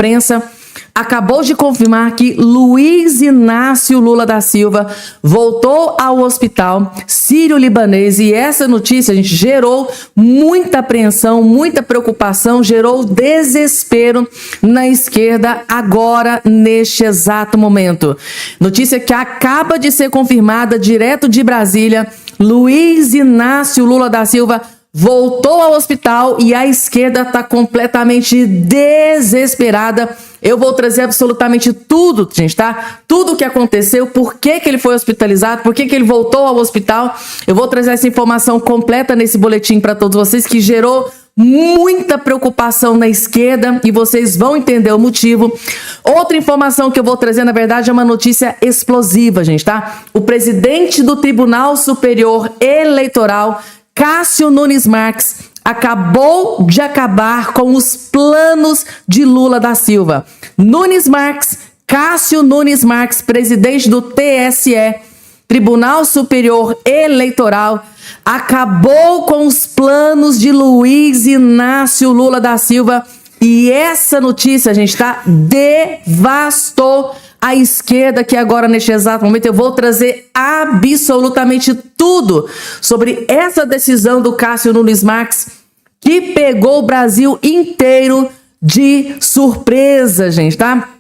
imprensa acabou de confirmar que Luiz Inácio Lula da Silva voltou ao hospital sírio-libanês, e essa notícia, gente, gerou muita apreensão, muita preocupação, gerou desespero na esquerda agora, neste exato momento. Notícia que acaba de ser confirmada direto de Brasília: Luiz Inácio Lula da Silva voltou ao hospital e a esquerda está completamente desesperada. Eu vou trazer absolutamente tudo, gente, tá? Tudo o que aconteceu, por que ele foi hospitalizado, por que ele voltou ao hospital. Eu vou trazer essa informação completa nesse boletim para todos vocês, que gerou muita preocupação na esquerda, e vocês vão entender o motivo. Outra informação que eu vou trazer, na verdade, é uma notícia explosiva, gente, tá? O presidente do Tribunal Superior Eleitoral, Cássio Nunes Marques, acabou de acabar com os planos de Lula da Silva. Nunes Marques, Cássio Nunes Marques, presidente do TSE, Tribunal Superior Eleitoral, acabou com os planos de Luiz Inácio Lula da Silva. E essa notícia, gente, tá? Devastou a esquerda, que agora, neste exato momento, eu vou trazer absolutamente tudo sobre essa decisão do Cássio Nunes Marques, que pegou o Brasil inteiro de surpresa, gente, tá?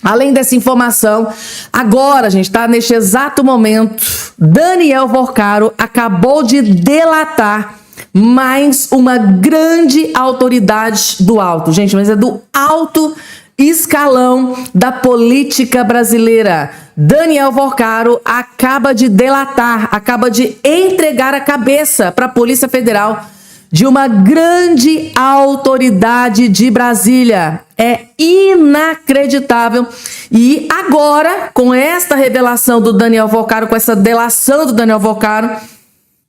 Além dessa informação, agora, gente, tá? Neste exato momento, Daniel Vorcaro acabou de delatar mais uma grande autoridade do alto, gente, mas é do alto escalão da política brasileira. Daniel Vorcaro acaba de delatar, acaba de entregar a cabeça para a Polícia Federal de uma grande autoridade de Brasília. É inacreditável. E agora, com esta revelação do Daniel Vorcaro, com essa delação do Daniel Vorcaro,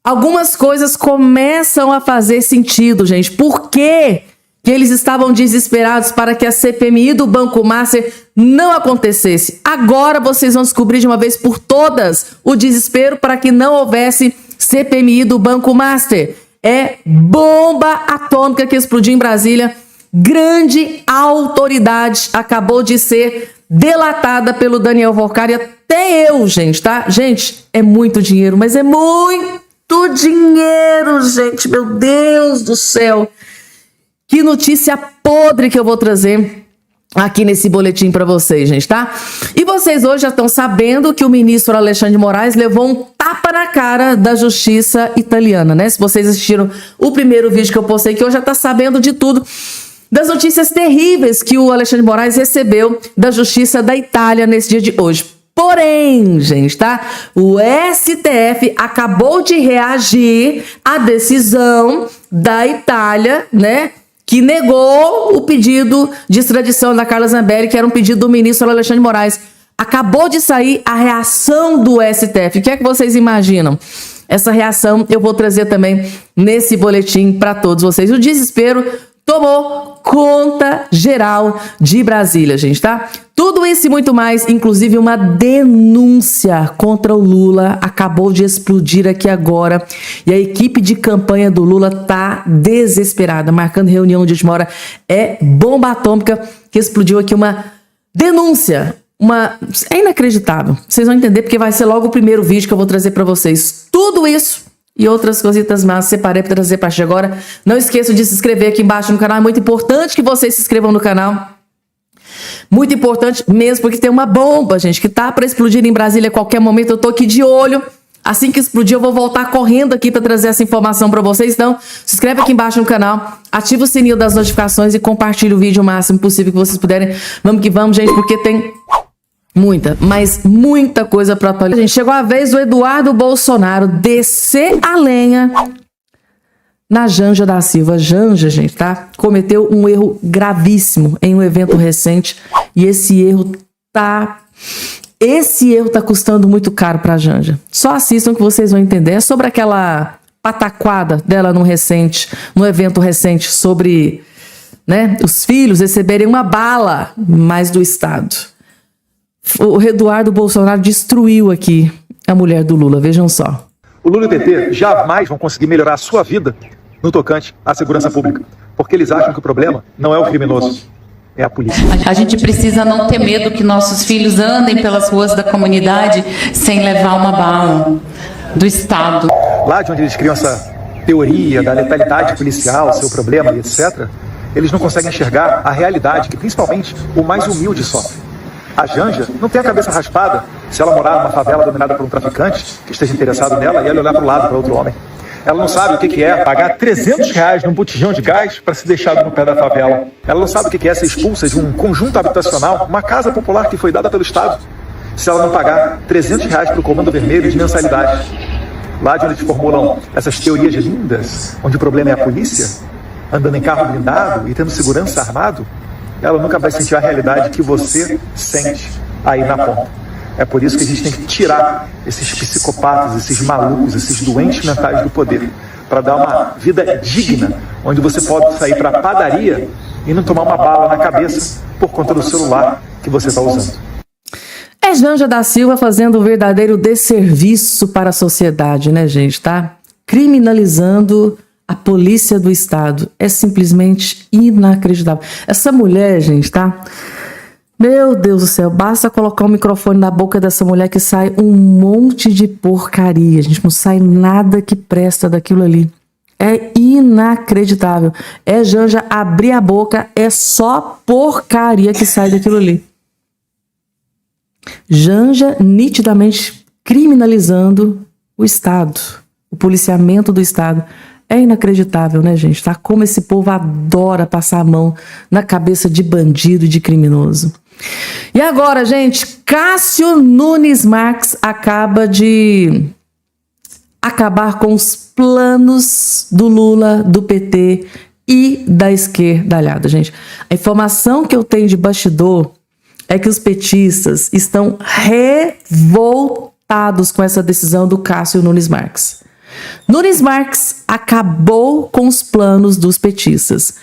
algumas coisas começam a fazer sentido, gente. Por quê que eles estavam desesperados para que a CPMI do Banco Master não acontecesse? Agora vocês vão descobrir de uma vez por todas o desespero para que não houvesse CPMI do Banco Master. É bomba atômica que explodiu em Brasília. Grande autoridade acabou de ser delatada pelo Daniel Vorcaro, e até eu, gente, tá? Gente, é muito dinheiro, mas é muito dinheiro, gente. Meu Deus do céu. Que notícia podre que eu vou trazer aqui nesse boletim para vocês, gente, tá? E vocês hoje já estão sabendo que o ministro Alexandre de Moraes levou um tapa na cara da justiça italiana, né? Se vocês assistiram o primeiro vídeo que eu postei, que hoje já tá sabendo de tudo, das notícias terríveis que o Alexandre de Moraes recebeu da justiça da Itália nesse dia de hoje. Porém, gente, tá? O STF acabou de reagir à decisão da Itália, né? Que negou o pedido de extradição da Carla Zambelli, que era um pedido do ministro Alexandre de Moraes. Acabou de sair a reação do STF. O que é que vocês imaginam? Essa reação eu vou trazer também nesse boletim para todos vocês. O desespero tomou conta geral de Brasília, gente, tá? Tudo isso e muito mais, inclusive uma denúncia contra o Lula, acabou de explodir aqui agora. E a equipe de campanha do Lula tá desesperada, marcando reunião de última hora. É bomba atômica que explodiu aqui, uma denúncia. É inacreditável. Vocês vão entender porque vai ser logo o primeiro vídeo que eu vou trazer para vocês. Tudo isso e outras cositas mais separei para trazer para agora. Não esqueçam de se inscrever aqui embaixo no canal. É muito importante que vocês se inscrevam no canal. Muito importante mesmo, porque tem uma bomba, gente, que tá para explodir em Brasília a qualquer momento. Eu tô aqui de olho. Assim que explodir, eu vou voltar correndo aqui para trazer essa informação para vocês. Então, se inscreve aqui embaixo no canal, ativa o sininho das notificações e compartilha o vídeo o máximo possível que vocês puderem. Vamos que vamos, gente, porque tem muita, mas muita coisa para atualizar. Gente, chegou a vez do Eduardo Bolsonaro descer a lenha na Janja da Silva. Janja, gente, tá? Cometeu um erro gravíssimo em um evento recente, e esse erro tá custando muito caro pra Janja. Só assistam que vocês vão entender. É sobre aquela pataquada dela no evento recente, sobre, né, os filhos receberem uma bala mais do Estado. O Eduardo Bolsonaro destruiu aqui a mulher do Lula, vejam só. O Lula e o PT jamais vão conseguir melhorar a sua vida no tocante à segurança pública, porque eles acham que o problema não é o criminoso, é a polícia. A gente precisa não ter medo que nossos filhos andem pelas ruas da comunidade sem levar uma bala do Estado. Lá de onde eles criam essa teoria da letalidade policial, seu problema e etc., eles não conseguem enxergar a realidade que principalmente o mais humilde sofre. A Janja não tem a cabeça raspada se ela morar numa favela dominada por um traficante que esteja interessado nela e ela olhar para o lado, para outro homem. Ela não sabe o que é pagar R$300 num botijão de gás para ser deixado no pé da favela. Ela não sabe o que é ser expulsa de um conjunto habitacional, uma casa popular que foi dada pelo Estado, se ela não pagar R$300 para o Comando Vermelho de mensalidade. Lá de onde eles formulam essas teorias lindas, onde o problema é a polícia, andando em carro blindado e tendo segurança armado, ela nunca vai sentir a realidade que você sente aí na ponta. É por isso que a gente tem que tirar esses psicopatas, esses malucos, esses doentes mentais do poder, para dar uma vida digna, onde você pode sair para a padaria e não tomar uma bala na cabeça por conta do celular que você está usando. É Janja da Silva fazendo um verdadeiro desserviço para a sociedade, né, gente, tá? Criminalizando a polícia do Estado. É simplesmente inacreditável. Essa mulher, gente, tá? Meu Deus do céu, basta colocar o microfone na boca dessa mulher que sai um monte de porcaria, gente. Não sai nada que presta daquilo ali. É inacreditável. É Janja abrir a boca, é só porcaria que sai daquilo ali. Janja nitidamente criminalizando o Estado, o policiamento do Estado. É inacreditável, né, gente? Tá? Como esse povo adora passar a mão na cabeça de bandido e de criminoso. E agora, gente, Cássio Nunes Marques acaba de acabar com os planos do Lula, do PT e da esquerdalhada, gente. A informação que eu tenho de bastidor é que os petistas estão revoltados com essa decisão do Cássio Nunes Marques. Nunes Marques acabou com os planos dos petistas.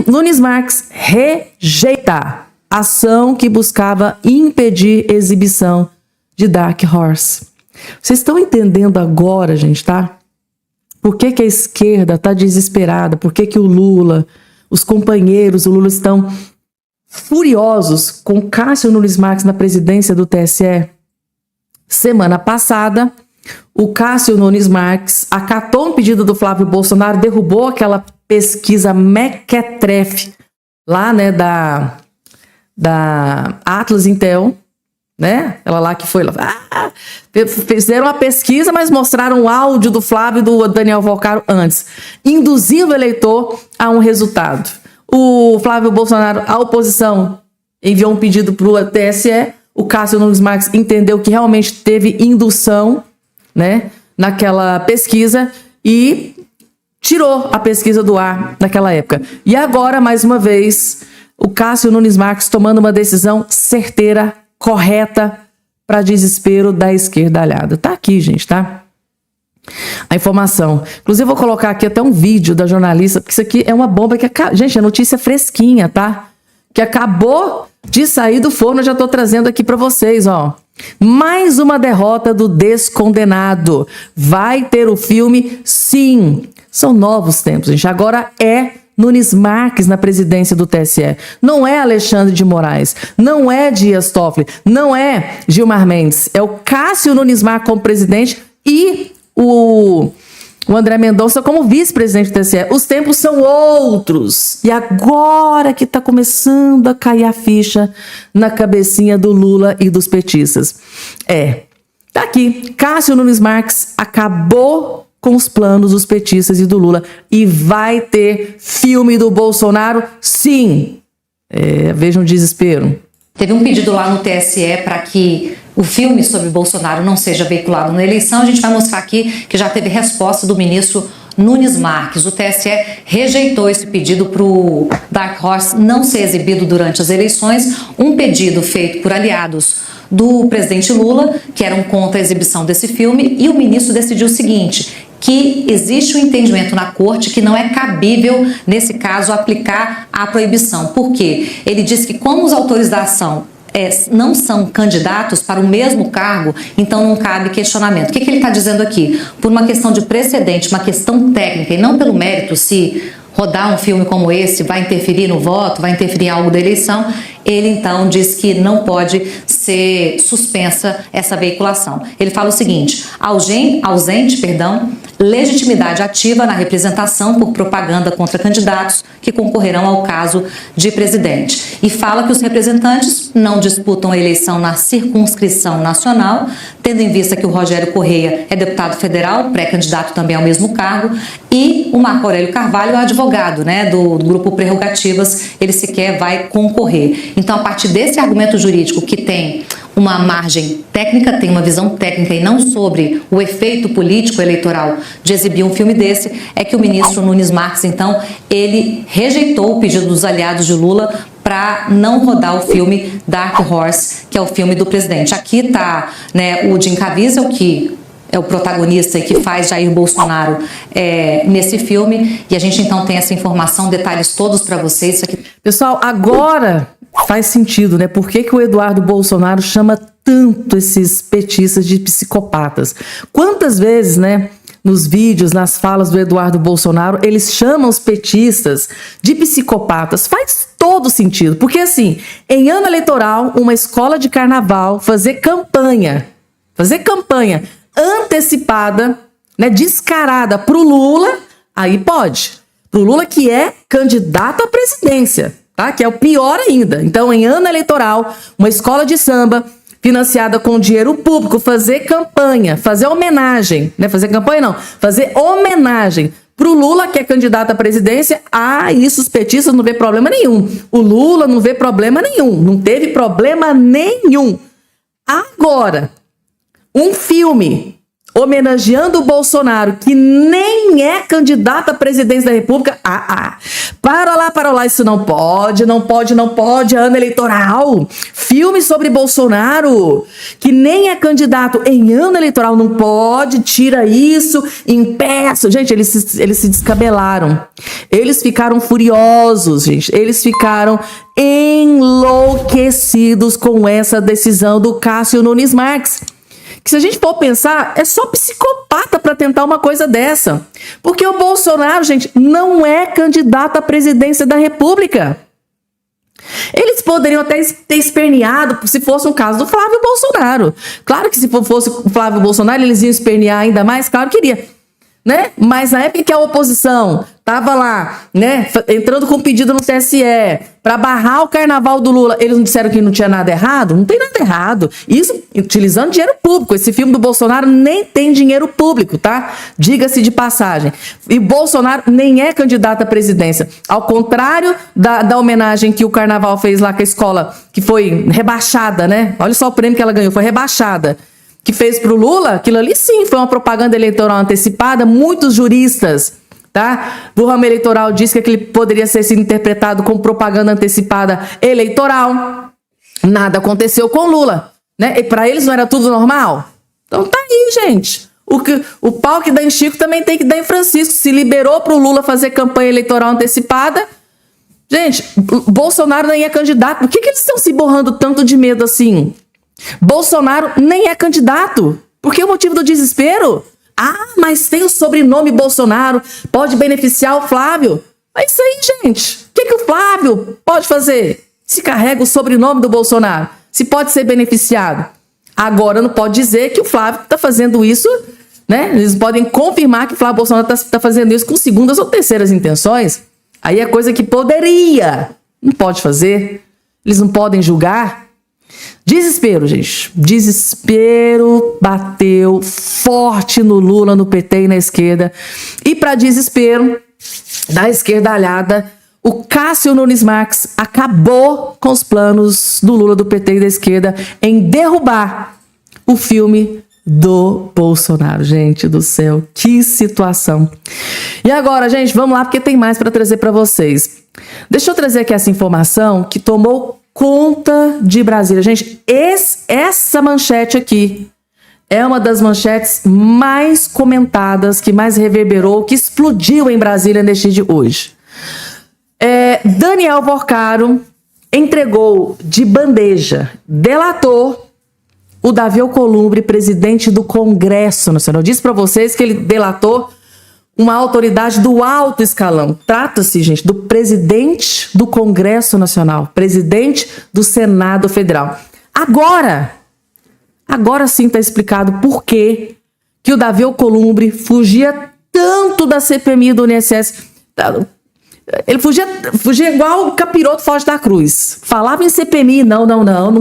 Nunes Marques rejeita a ação que buscava impedir exibição de Dark Horse. Vocês estão entendendo agora, gente, tá? Por que a esquerda está desesperada? Por que o Lula, os companheiros do Lula estão furiosos com Cássio Nunes Marques na presidência do TSE? Semana passada, o Cássio Nunes Marques acatou um pedido do Flávio Bolsonaro, derrubou aquela pesquisa mequetrefe lá, né, da Atlas Intel, né? Ela lá que foi lá. Fizeram uma pesquisa, mas mostraram o áudio do Flávio e do Daniel Valcaro antes, induzindo o eleitor a um resultado. O Flávio Bolsonaro, a oposição, enviou um pedido para o TSE. O Cássio Nunes Marques entendeu que realmente teve indução, né, naquela pesquisa e tirou a pesquisa do ar naquela época. E agora, mais uma vez, o Cássio Nunes Marques tomando uma decisão certeira, correta, para desespero da esquerdalhada. Tá aqui, gente, tá? A informação. Inclusive, eu vou colocar aqui até um vídeo da jornalista, porque isso aqui é uma bomba que... Gente, a notícia é fresquinha, tá? Que acabou de sair do forno, eu já tô trazendo aqui para vocês, ó. Mais uma derrota do descondenado. Vai ter o filme? Sim. São novos tempos, gente. Agora é Nunes Marques na presidência do TSE. Não é Alexandre de Moraes. Não é Dias Toffoli. Não é Gilmar Mendes. É o Cássio Nunes Marques como presidente e o André Mendonça como vice-presidente do TSE. Os tempos são outros. E agora que está começando a cair a ficha na cabecinha do Lula e dos petistas. Tá aqui. Cássio Nunes Marques acabou com os planos dos petistas e do Lula. E vai ter filme do Bolsonaro? Sim. Vejam o desespero. Teve um pedido lá no TSE para que o filme sobre Bolsonaro não seja veiculado na eleição. A gente vai mostrar aqui que já teve resposta do ministro Nunes Marques. O TSE rejeitou esse pedido para o Dark Horse não ser exibido durante as eleições. Um pedido feito por aliados do presidente Lula, que eram contra a exibição desse filme, e o ministro decidiu o seguinte, que existe um entendimento na corte que não é cabível, nesse caso, aplicar a proibição. Por quê? Ele diz que como os autores da ação não são candidatos para o mesmo cargo, então não cabe questionamento. O que ele está dizendo aqui? Por uma questão de precedente, uma questão técnica e não pelo mérito se rodar um filme como esse vai interferir no voto, vai interferir em algo da eleição, ele então diz que não pode ser suspensa essa veiculação. Ele fala o seguinte: ausente, legitimidade ativa na representação por propaganda contra candidatos que concorrerão ao caso de presidente. E fala que os representantes não disputam a eleição na circunscrição nacional, tendo em vista que o Rogério Correia é deputado federal, pré-candidato também ao mesmo cargo, e o Marco Aurélio Carvalho é advogado, né, do grupo Prerrogativas, ele sequer vai concorrer. Então, a partir desse argumento jurídico que tem uma margem técnica, tem uma visão técnica e não sobre o efeito político eleitoral de exibir um filme desse, é que o ministro Nunes Marques, então, ele rejeitou o pedido dos aliados de Lula para não rodar o filme Dark Horse, que é o filme do presidente. Aqui está, né, o Jim Caviezel, que é o protagonista e que faz Jair Bolsonaro nesse filme, e a gente então tem essa informação, detalhes todos para vocês. Isso aqui... Pessoal, agora faz sentido, né? Por que o Eduardo Bolsonaro chama tanto esses petistas de psicopatas? Quantas vezes, né, nos vídeos, nas falas do Eduardo Bolsonaro, eles chamam os petistas de psicopatas? Faz todo sentido, porque assim, em ano eleitoral, uma escola de carnaval fazer campanha antecipada, né, descarada pro Lula, aí pode. Pro Lula, que é candidato à presidência, tá? Que é o pior ainda. Então, em ano eleitoral, uma escola de samba financiada com dinheiro público, fazer campanha, fazer homenagem, né? Fazer campanha não, fazer homenagem pro Lula, que é candidato à presidência. Isso os petistas não vê problema nenhum. O Lula não vê problema nenhum, não teve problema nenhum. Agora, um filme homenageando o Bolsonaro, que nem é candidato à presidência da República. Para lá, isso não pode, ano eleitoral. Filme sobre Bolsonaro, que nem é candidato em ano eleitoral, não pode, tira isso, impeça. Gente, eles se descabelaram. Eles ficaram furiosos, gente. Eles ficaram enlouquecidos com essa decisão do Cássio Nunes Marques. Que se a gente for pensar, é só psicopata para tentar uma coisa dessa. Porque o Bolsonaro, gente, não é candidato à presidência da República. Eles poderiam até ter esperneado se fosse um caso do Flávio Bolsonaro. Claro que se fosse o Flávio Bolsonaro, eles iam espernear ainda mais, claro que iria, né? Mas na época que a oposição estava lá, né, entrando com pedido no TSE para barrar o carnaval do Lula, eles não disseram que não tinha nada errado? Não tem nada errado. Isso utilizando dinheiro público. Esse filme do Bolsonaro nem tem dinheiro público, tá? Diga-se de passagem. E Bolsonaro nem é candidato à presidência. Ao contrário da homenagem que o carnaval fez lá com a escola, que foi rebaixada, né? Olha só o prêmio que ela ganhou, foi rebaixada. Que fez pro Lula, aquilo ali sim foi uma propaganda eleitoral antecipada. Muitos juristas, tá, do ramo eleitoral diz que aquele poderia ser sido interpretado como propaganda antecipada eleitoral. Nada aconteceu com Lula, né? E para eles não era tudo normal? Então tá aí, gente. O pau que dá em Chico também tem que dar em Francisco. Se liberou pro Lula fazer campanha eleitoral antecipada. Gente, Bolsonaro nem é candidato. Por que eles estão se borrando tanto de medo assim? Bolsonaro nem é candidato. Por que o motivo do desespero? Mas tem o sobrenome Bolsonaro, pode beneficiar o Flávio. É isso aí, gente. O que o Flávio pode fazer? Se carrega o sobrenome do Bolsonaro, se pode ser beneficiado. Agora não pode dizer que o Flávio está fazendo isso, né? Eles podem confirmar que o Flávio Bolsonaro está fazendo isso com segundas ou terceiras intenções. Aí é coisa que poderia, não pode fazer. Eles não podem julgar. Desespero, gente. Desespero bateu forte no Lula, no PT e na esquerda. E para desespero da esquerdalhada, o Cássio Nunes Marques acabou com os planos do Lula, do PT e da esquerda em derrubar o filme do Bolsonaro. Gente do céu, que situação. E agora, gente, vamos lá, porque tem mais para trazer para vocês. Deixa eu trazer aqui essa informação que tomou conta de Brasília. Gente, essa manchete aqui é uma das manchetes mais comentadas, que mais reverberou, que explodiu em Brasília neste dia de hoje. Daniel Porcaro entregou de bandeja, delatou o Davi Alcolumbre, presidente do Congresso Nacional. Eu disse para vocês que ele delatou uma autoridade do alto escalão. Trata-se, gente, do presidente do Congresso Nacional, presidente do Senado Federal. Agora sim está explicado por que o Davi Alcolumbre fugia tanto da CPMI do INSS. Ele fugia igual o capiroto foge da cruz. Falava em CPMI, não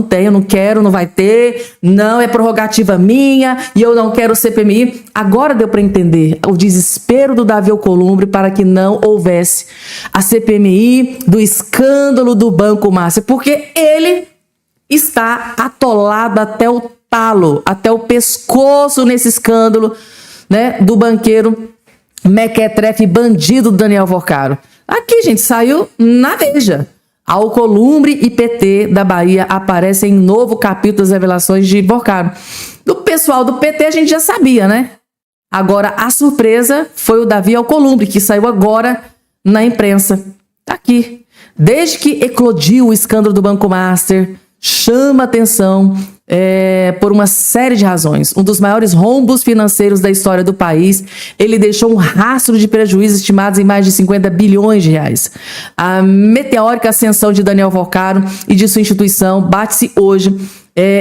tenho, não quero, não vai ter, não, é prerrogativa minha e eu não quero CPMI. Agora deu para entender o desespero do Davi Alcolumbre para que não houvesse a CPMI do escândalo do Banco Master, porque ele está atolado até o talo, até o pescoço nesse escândalo, né, do banqueiro mequetrefe bandido Daniel Alvorcaro. Aqui, gente, saiu na Veja. Alcolumbre e PT da Bahia aparecem em novo capítulo das revelações de Alvorcaro. Do pessoal do PT a gente já sabia, né? Agora, a surpresa foi o Davi Alcolumbre, que saiu agora na imprensa. Tá aqui. Desde que eclodiu o escândalo do Banco Master, chama atenção por uma série de razões. Um dos maiores rombos financeiros da história do país, ele deixou um rastro de prejuízos estimados em mais de 50 bilhões de reais. A meteórica ascensão de Daniel Alvorcaro e de sua instituição bate-se hoje,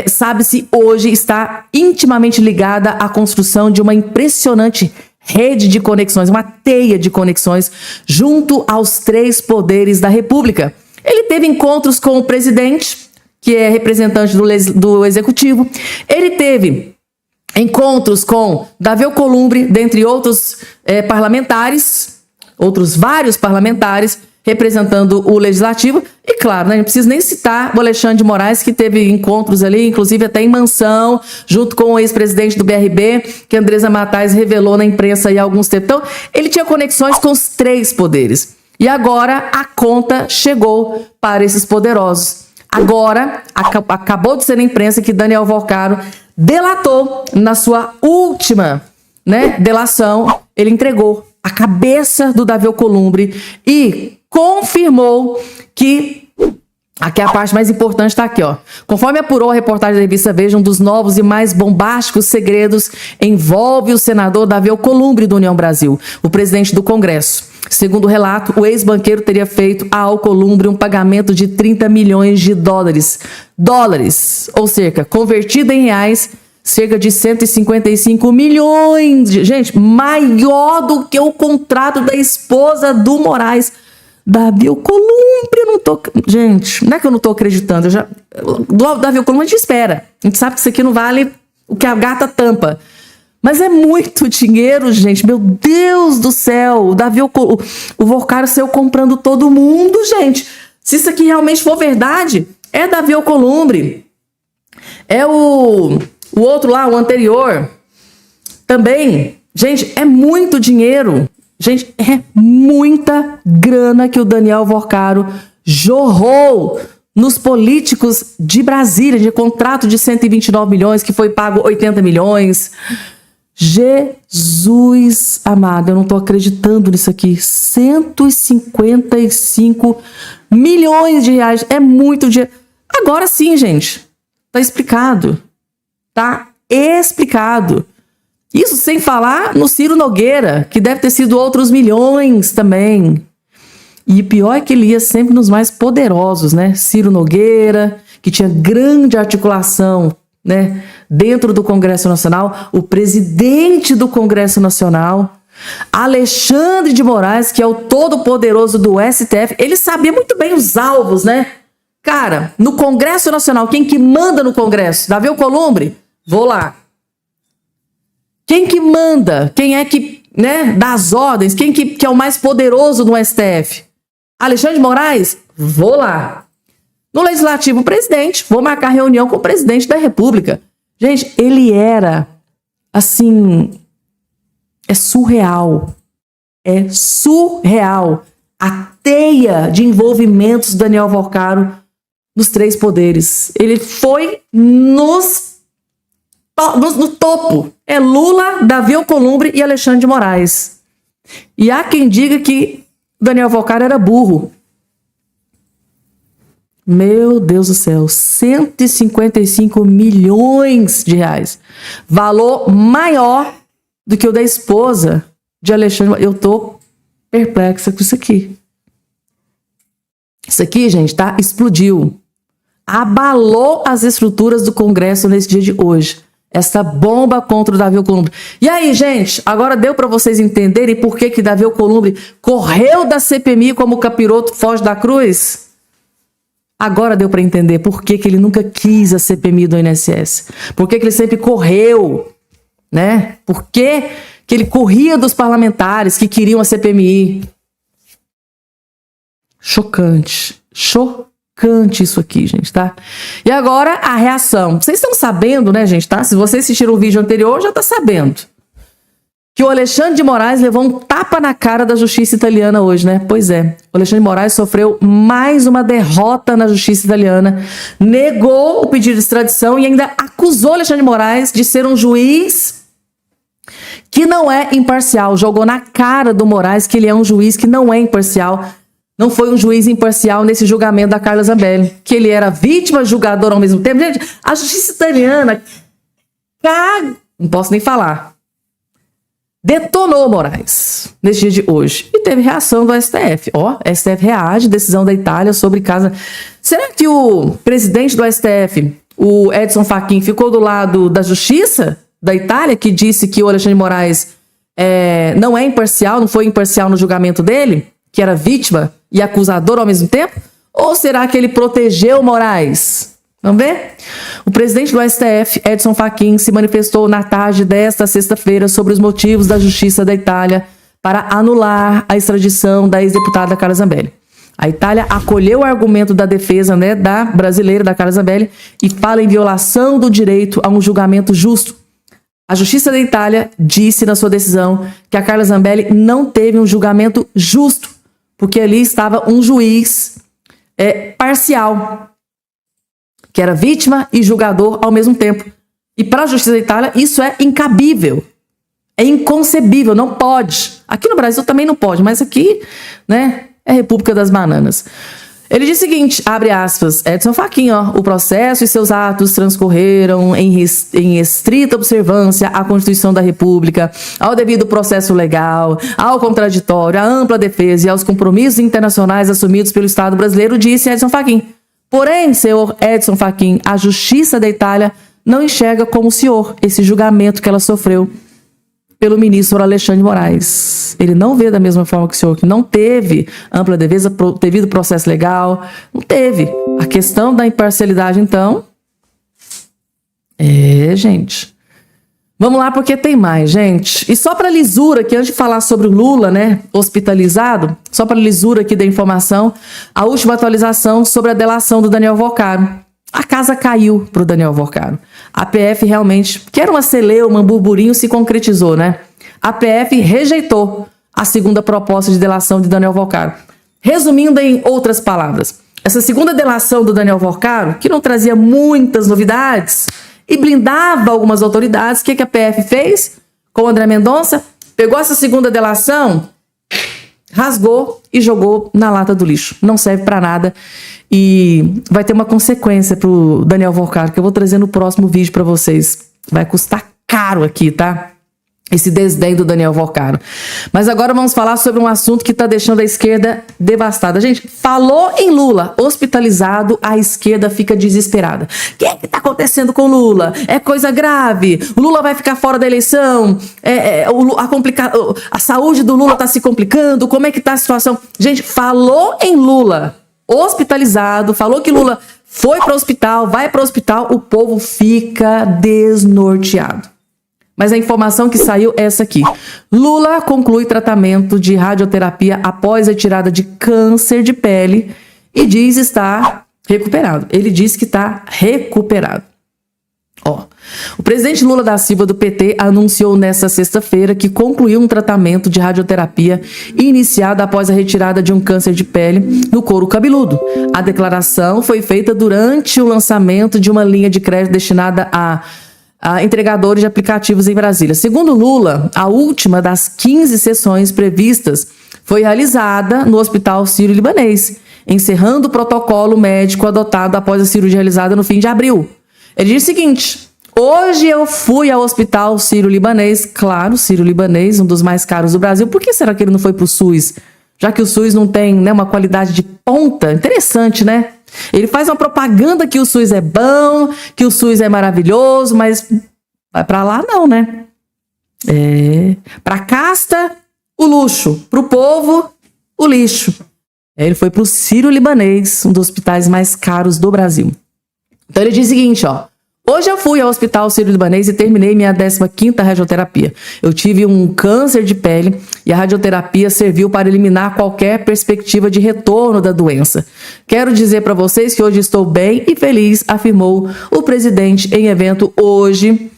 sabe-se hoje, está intimamente ligada à construção de uma impressionante rede de conexões, uma teia de conexões junto aos três poderes da República. Ele teve encontros com o presidente, que é representante do Executivo. Ele teve encontros com Davi Alcolumbre, dentre outros parlamentares, outros vários parlamentares, representando o Legislativo. E claro, né, não preciso nem citar o Alexandre de Moraes, que teve encontros ali, inclusive até em mansão, junto com o ex-presidente do BRB, que Andresa Matais revelou na imprensa há alguns tempos. Então, ele tinha conexões com os três poderes. E agora a conta chegou para esses poderosos. Agora, acabou de ser na imprensa que Daniel Alvorcaro delatou na sua última, né, delação. Ele entregou a cabeça do Davi Alcolumbre e confirmou que... Aqui a parte mais importante está aqui, ó. Conforme apurou a reportagem da revista Veja, um dos novos e mais bombásticos segredos envolve o senador Davi Alcolumbre do União Brasil, o presidente do Congresso. Segundo o relato, o ex-banqueiro teria feito a Alcolumbre um pagamento de 30 milhões de dólares, ou cerca, convertido em reais, cerca de 155 milhões. Gente, maior do que o contrato da esposa do Moraes. Davi Alcolumbre, eu não tô... Gente, não é que eu não tô acreditando. Do Davi Alcolumbre a gente espera. A gente sabe que isso aqui não vale o que a gata tampa. Mas é muito dinheiro, gente. Meu Deus do céu. O Davi Alcolumbre, o Alvorcaro saiu comprando todo mundo, gente. Se isso aqui realmente for verdade, é Davi Alcolumbre. É o outro lá, o anterior. Também. Gente, é muito dinheiro. Gente, é muita grana que o Daniel Alvorcaro jorrou nos políticos de Brasília, de contrato de 129 milhões, que foi pago 80 milhões. Jesus amado, eu não tô acreditando nisso aqui. 155 milhões de reais. É muito dinheiro. Agora sim, gente. Tá explicado. Tá explicado. Isso sem falar no Ciro Nogueira, que deve ter sido outros milhões também. E o pior é que ele ia sempre nos mais poderosos, né? Ciro Nogueira, que tinha grande articulação, né, dentro do Congresso Nacional, o presidente do Congresso Nacional, Alexandre de Moraes, que é o todo-poderoso do STF. Ele sabia muito bem os alvos, né? Cara, no Congresso Nacional, quem que manda no Congresso? Davi Alcolumbre? Vou lá. Quem que manda? Quem é que, né, dá as ordens? Quem que é o mais poderoso no STF? Alexandre de Moraes? Vou lá. No Legislativo, o presidente. Vou marcar reunião com o presidente da República. Gente, ele era, assim, é surreal. É surreal a teia de envolvimentos do Daniel Alvorcaro nos três poderes. Ele foi no topo. É Lula, Davi Alcolumbre e Alexandre de Moraes. E há quem diga que Daniel Alvorcaro era burro. Meu Deus do céu, 155 milhões de reais. Valor maior do que o da esposa de Alexandre. Eu tô perplexa com isso aqui. Isso aqui, gente, tá? Explodiu. Abalou as estruturas do Congresso nesse dia de hoje. Essa bomba contra o Davi Alcolumbre. E aí, gente, agora deu para vocês entenderem por que Davi Alcolumbre correu da CPMI como o capiroto foge da cruz? Agora deu para entender por que ele nunca quis a CPMI do INSS. Por que ele sempre correu, né? Por que ele corria dos parlamentares que queriam a CPMI? Chocante. Chocante isso aqui, gente, tá? E agora a reação. Vocês estão sabendo, né, gente, tá? Se vocês assistiram o vídeo anterior, já tá sabendo que o Alexandre de Moraes levou um tapa na cara da justiça italiana hoje, né? Pois é. O Alexandre de Moraes sofreu mais uma derrota na justiça italiana, negou o pedido de extradição e ainda acusou o Alexandre de Moraes de ser um juiz que não é imparcial. Jogou na cara do Moraes que ele é um juiz que não é imparcial. Não foi um juiz imparcial nesse julgamento da Carla Zambelli, que ele era vítima e julgador ao mesmo tempo. Gente, a justiça italiana não posso nem falar. Detonou Moraes nesse dia de hoje. E teve reação do STF. Ó, STF reage, decisão da Itália sobre casa. Será que o presidente do STF, o Edson Fachin, ficou do lado da justiça da Itália, que disse que o Alexandre de Moraes não é imparcial, não foi imparcial no julgamento dele, que era vítima e acusador ao mesmo tempo? Ou será que ele protegeu Moraes? Vamos ver? O presidente do STF, Edson Fachin, se manifestou na tarde desta sexta-feira sobre os motivos da Justiça da Itália para anular a extradição da ex-deputada Carla Zambelli. A Itália acolheu o argumento da defesa, né, da brasileira, da Carla Zambelli, e fala em violação do direito a um julgamento justo. A Justiça da Itália disse na sua decisão que a Carla Zambelli não teve um julgamento justo, porque ali estava um juiz parcial, que era vítima e julgador ao mesmo tempo. E para a Justiça da Itália, isso é incabível. É inconcebível, não pode. Aqui no Brasil também não pode, mas aqui, né, é República das Bananas. Ele diz o seguinte, abre aspas, Edson Fachin, o processo e seus atos transcorreram em estrita observância à Constituição da República, ao devido processo legal, ao contraditório, à ampla defesa e aos compromissos internacionais assumidos pelo Estado brasileiro, disse Edson Fachin. Porém, senhor Edson Fachin, a Justiça da Itália não enxerga como o senhor esse julgamento que ela sofreu pelo ministro Alexandre de Moraes. Ele não vê da mesma forma que o senhor, que não teve ampla defesa, devido processo legal, não teve. A questão da imparcialidade, então, gente. Vamos lá, porque tem mais, gente. E só para lisura, que antes de falar sobre o Lula, né, hospitalizado, só para lisura aqui da informação, a última atualização sobre a delação do Daniel Vocaro. A casa caiu para o Daniel Vocaro. A PF realmente, que era uma celeuma, um burburinho, se concretizou, né? A PF rejeitou a segunda proposta de delação de Daniel Vocaro. Resumindo em outras palavras, essa segunda delação do Daniel Vocaro, que não trazia muitas novidades e blindava algumas autoridades, o que a PF fez com o André Mendonça? Pegou essa segunda delação, rasgou e jogou na lata do lixo. Não serve para nada e vai ter uma consequência pro Daniel Vocaro, que eu vou trazer no próximo vídeo para vocês. Vai custar caro aqui, tá? Esse desdém do Daniel Vocaro. Mas agora vamos falar sobre um assunto que está deixando a esquerda devastada. Gente, falou em Lula, hospitalizado, a esquerda fica desesperada. O que está acontecendo com Lula? É coisa grave? O Lula vai ficar fora da eleição? A saúde do Lula está se complicando? Como é que está a situação? Gente, falou em Lula, hospitalizado, falou que Lula foi para o hospital, vai para o hospital, o povo fica desnorteado. Mas a informação que saiu é essa aqui. Lula conclui tratamento de radioterapia após a retirada de câncer de pele e diz estar recuperado. Ele diz que está recuperado. O presidente Lula da Silva do PT anunciou nesta sexta-feira que concluiu um tratamento de radioterapia iniciado após a retirada de um câncer de pele no couro cabeludo. A declaração foi feita durante o lançamento de uma linha de crédito destinada a entregadores de aplicativos em Brasília. Segundo Lula, a última das 15 sessões previstas foi realizada no Hospital Sírio-Libanês, encerrando o protocolo médico adotado após a cirurgia realizada no fim de abril. Ele diz o seguinte, Hoje eu fui ao Hospital Sírio-Libanês, claro, Sírio-Libanês, um dos mais caros do Brasil. Por que será que ele não foi pro SUS? Já que o SUS não tem, né, uma qualidade de ponta. Interessante, né? Ele faz uma propaganda que o SUS é bom, que o SUS é maravilhoso, mas vai pra lá não, né? Pra casta, o luxo. Pro povo, o lixo. Ele foi pro Sírio-Libanês, um dos hospitais mais caros do Brasil. Então ele diz o seguinte, ó. Hoje eu fui ao Hospital Sírio-Libanês e terminei minha 15ª radioterapia. Eu tive um câncer de pele e a radioterapia serviu para eliminar qualquer perspectiva de retorno da doença. Quero dizer para vocês que hoje estou bem e feliz, afirmou o presidente em evento hoje,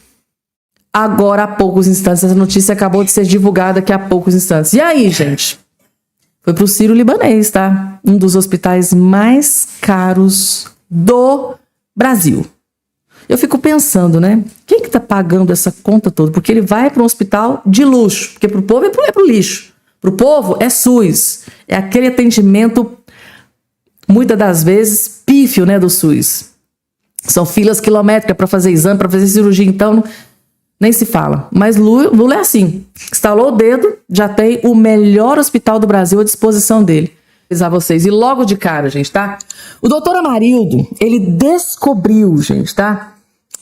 agora há poucos instantes. Essa notícia acabou de ser divulgada aqui há poucos instantes. E aí, gente? Foi pro Sírio-Libanês, tá? Um dos hospitais mais caros do Brasil. Eu fico pensando, né? Quem que tá pagando essa conta toda? Porque ele vai para um hospital de luxo. Porque pro povo é pro lixo. Pro povo é SUS. É aquele atendimento, muitas das vezes, pífio, né, do SUS. São filas quilométricas para fazer exame, para fazer cirurgia, então nem se fala. Mas Lula é assim. Instalou o dedo, já tem o melhor hospital do Brasil à disposição dele. Avisar vocês. E logo de cara, gente, tá? O doutor Amarildo, ele descobriu, gente, tá?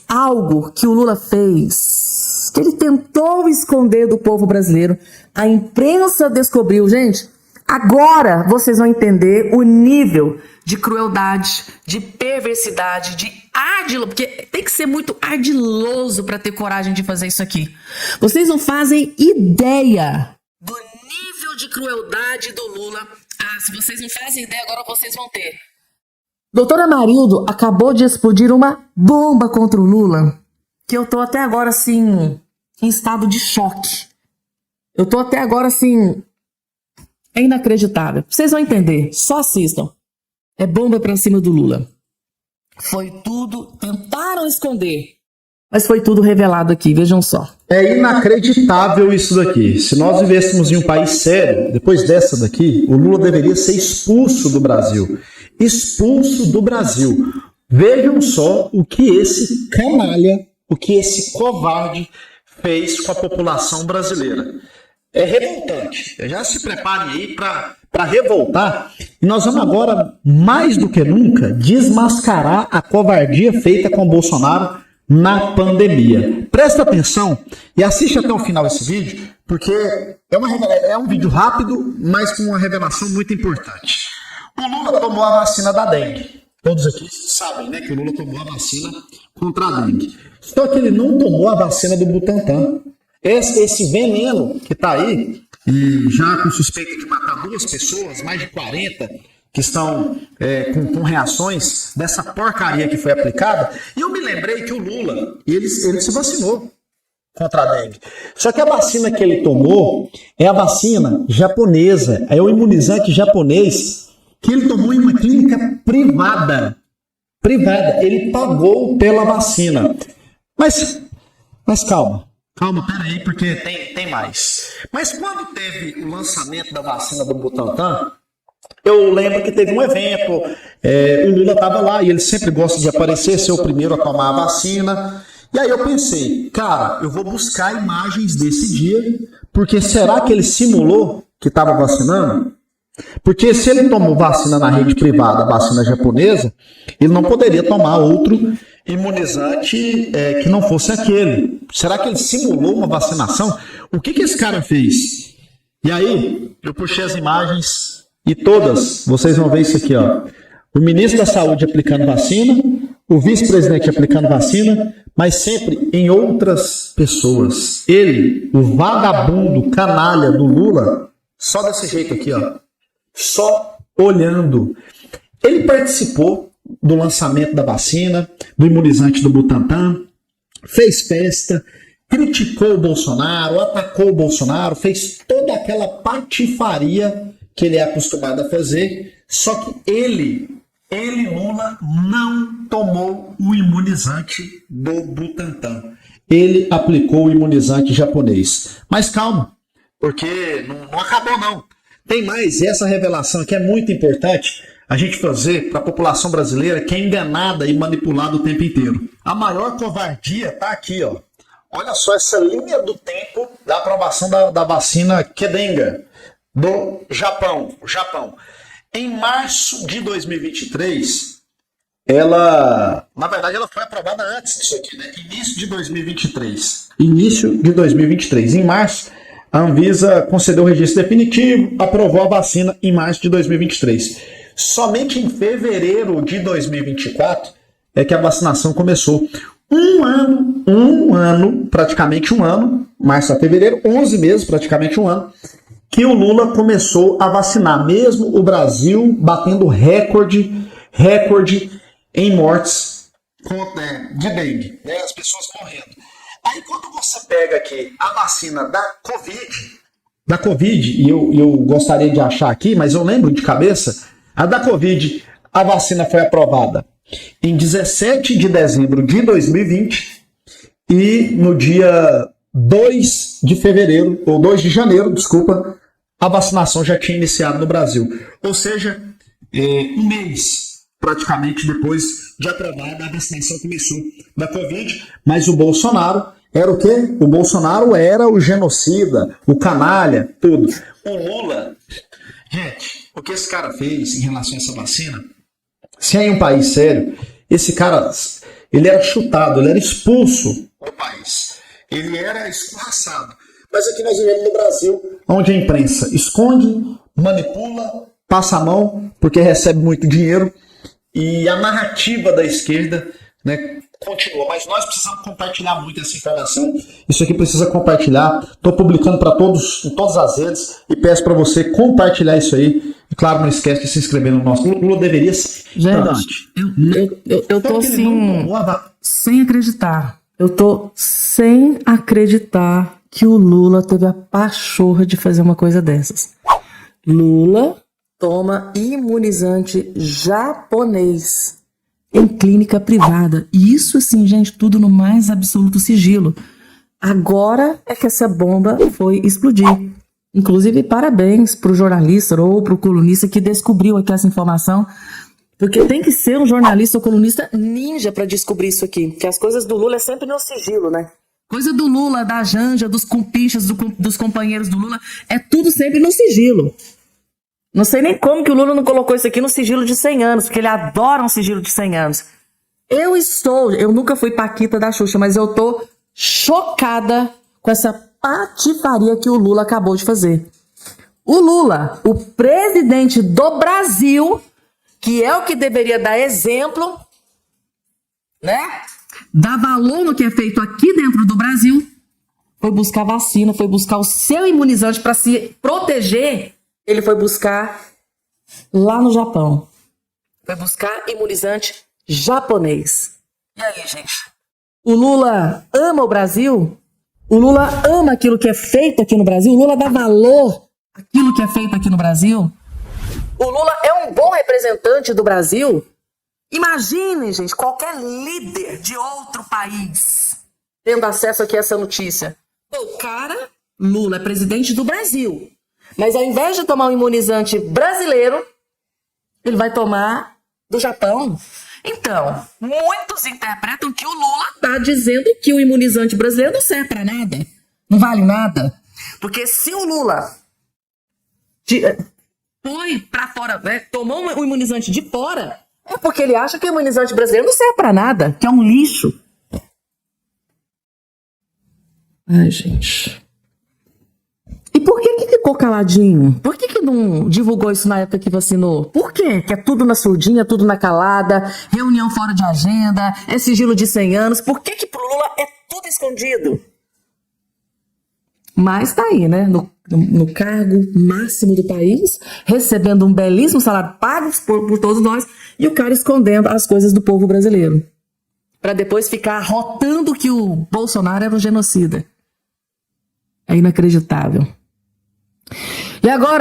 Algo que o Lula fez, que ele tentou esconder do povo brasileiro. A imprensa descobriu, gente. Agora vocês vão entender o nível de crueldade, de perversidade, de ardiloso, porque tem que ser muito ardiloso para ter coragem de fazer isso aqui. Vocês não fazem ideia do nível de crueldade do Lula. Se vocês não fazem ideia, agora vocês vão ter. Doutor Amarildo acabou de explodir uma bomba contra o Lula, que eu tô até agora, assim, em estado de choque. Eu tô até agora, assim, é inacreditável. Vocês vão entender, só assistam. É bomba pra cima do Lula. Foi tudo, tentaram esconder, mas foi tudo revelado aqui, vejam só. É inacreditável isso daqui. Se nós vivêssemos em um país sério, depois dessa daqui, o Lula deveria ser expulso do Brasil. Expulso do Brasil. Vejam só o que esse canalha, o que esse covarde fez com a população brasileira. É revoltante. Já se preparem aí para revoltar. E nós vamos agora, mais do que nunca, desmascarar a covardia feita com o Bolsonaro na pandemia. Presta atenção e assiste até o final esse vídeo, porque é um vídeo rápido, mas com uma revelação muito importante. O Lula tomou a vacina da dengue. Todos aqui sabem, né, que o Lula tomou a vacina contra a dengue. Só que ele não tomou a vacina do Butantan. Esse veneno que está aí, e já com suspeita de matar 2 pessoas, mais de 40 que estão com reações dessa porcaria que foi aplicada. E eu me lembrei que o Lula, ele se vacinou contra a dengue. Só que a vacina que ele tomou é a vacina japonesa, é o imunizante japonês que ele tomou em uma clínica privada. Ele pagou pela vacina. Mas calma, peraí, porque tem mais. Mas quando teve o lançamento da vacina do Butantan, eu lembro que teve um evento, o Lula estava lá e ele sempre gosta de aparecer, ser o primeiro a tomar a vacina. E aí eu pensei, cara, eu vou buscar imagens desse dia, porque será que ele simulou que estava vacinando? Porque se ele tomou vacina na rede privada, vacina japonesa, ele não poderia tomar outro imunizante que não fosse aquele. Será que ele simulou uma vacinação? O que esse cara fez? E aí, eu puxei as imagens e todas, vocês vão ver isso aqui, ó. O ministro da Saúde aplicando vacina, o vice-presidente aplicando vacina, mas sempre em outras pessoas. Ele, o vagabundo canalha do Lula, só desse jeito aqui, ó. Só olhando. Ele participou do lançamento da vacina, do imunizante do Butantan, fez festa, criticou o Bolsonaro, atacou o Bolsonaro, fez toda aquela patifaria que ele é acostumado a fazer, só que ele, Lula, não tomou o imunizante do Butantan. Ele aplicou o imunizante japonês. Mas calma, porque não acabou não. Tem mais, e essa revelação aqui é muito importante. a gente fazer para a população brasileira que é enganada e manipulada o tempo inteiro. A maior covardia tá aqui, ó. Olha só essa linha do tempo da aprovação da vacina Kedenga do Japão. Em março de 2023, na verdade, ela foi aprovada antes disso aqui, né? Início de 2023. Em março, a Anvisa concedeu o registro definitivo, aprovou a vacina em março de 2023. Somente em fevereiro de 2024 é que a vacinação começou. Praticamente um ano, março a fevereiro, 11 meses, praticamente um ano, que o Lula começou a vacinar, mesmo o Brasil batendo recorde em mortes de dengue, né? As pessoas morrendo. Aí quando você pega aqui a vacina da Covid, e eu gostaria de achar aqui, mas eu lembro de cabeça, a da Covid, a vacina foi aprovada em 17 de dezembro de 2020 e no dia 2 de janeiro, a vacinação já tinha iniciado no Brasil. Ou seja, um mês praticamente depois de aprovada, a vacinação começou da Covid, mas o Bolsonaro era o quê? O Bolsonaro era o genocida, o canalha, tudo. O Lula, gente, o que esse cara fez em relação a essa vacina, se é em um país sério, esse cara, ele era chutado, ele era expulso do país, ele era escorraçado. Mas aqui nós vivemos no Brasil, onde a imprensa esconde, manipula, passa a mão, porque recebe muito dinheiro, e a narrativa da esquerda, né, continua. Mas nós precisamos compartilhar muito essa informação. Isso aqui precisa compartilhar. Estou publicando para todos, em todas as redes, e peço para você compartilhar isso aí. E claro, não esquece de se inscrever no nosso. Lula deveria ser. Gente, eu tô assim, sem acreditar. Eu tô sem acreditar que o Lula teve a pachorra de fazer uma coisa dessas. Lula toma imunizante japonês em clínica privada. E isso, assim, gente, tudo no mais absoluto sigilo. Agora é que essa bomba foi explodir. Inclusive, parabéns pro jornalista ou pro colunista que descobriu aqui essa informação, porque tem que ser um jornalista ou colunista ninja para descobrir isso aqui, porque as coisas do Lula é sempre no sigilo, né? Coisa do Lula, da Janja, dos compinchas, dos companheiros do Lula, é tudo sempre no sigilo. Não sei nem como que o Lula não colocou isso aqui no sigilo de 100 anos, porque ele adora um sigilo de 100 anos. Eu nunca fui paquita da Xuxa, mas eu tô chocada com essa patifaria que o Lula acabou de fazer. O Lula, o presidente do Brasil, que é o que deveria dar exemplo, né? Dar valor no que é feito aqui dentro do Brasil, foi buscar vacina, foi buscar o seu imunizante para se proteger. Ele foi buscar lá no Japão. Foi buscar imunizante japonês. E aí, gente? O Lula ama o Brasil? O Lula ama aquilo que é feito aqui no Brasil? O Lula dá valor àquilo que é feito aqui no Brasil? O Lula é um bom representante do Brasil? Imaginem, gente, qualquer líder de outro país tendo acesso aqui a essa notícia. O cara, Lula, é presidente do Brasil. Mas ao invés de tomar um imunizante brasileiro, ele vai tomar do Japão. Então, muitos interpretam que o Lula está dizendo que o imunizante brasileiro não serve para nada, não vale nada. Porque se o Lula foi para fora, né, tomou um imunizante de fora, é porque ele acha que o imunizante brasileiro não serve para nada, que é um lixo. Ai, gente. E por que ficou caladinho? Por que não divulgou isso na época que vacinou? Por quê? Que é tudo na surdinha, tudo na calada, reunião fora de agenda, é sigilo de 100 anos. Por que pro Lula é tudo escondido? Mas tá aí, né? No cargo máximo do país, recebendo um belíssimo salário pago por todos nós, e o cara escondendo as coisas do povo brasileiro. Para depois ficar rotando que o Bolsonaro era um genocida. É inacreditável. E agora...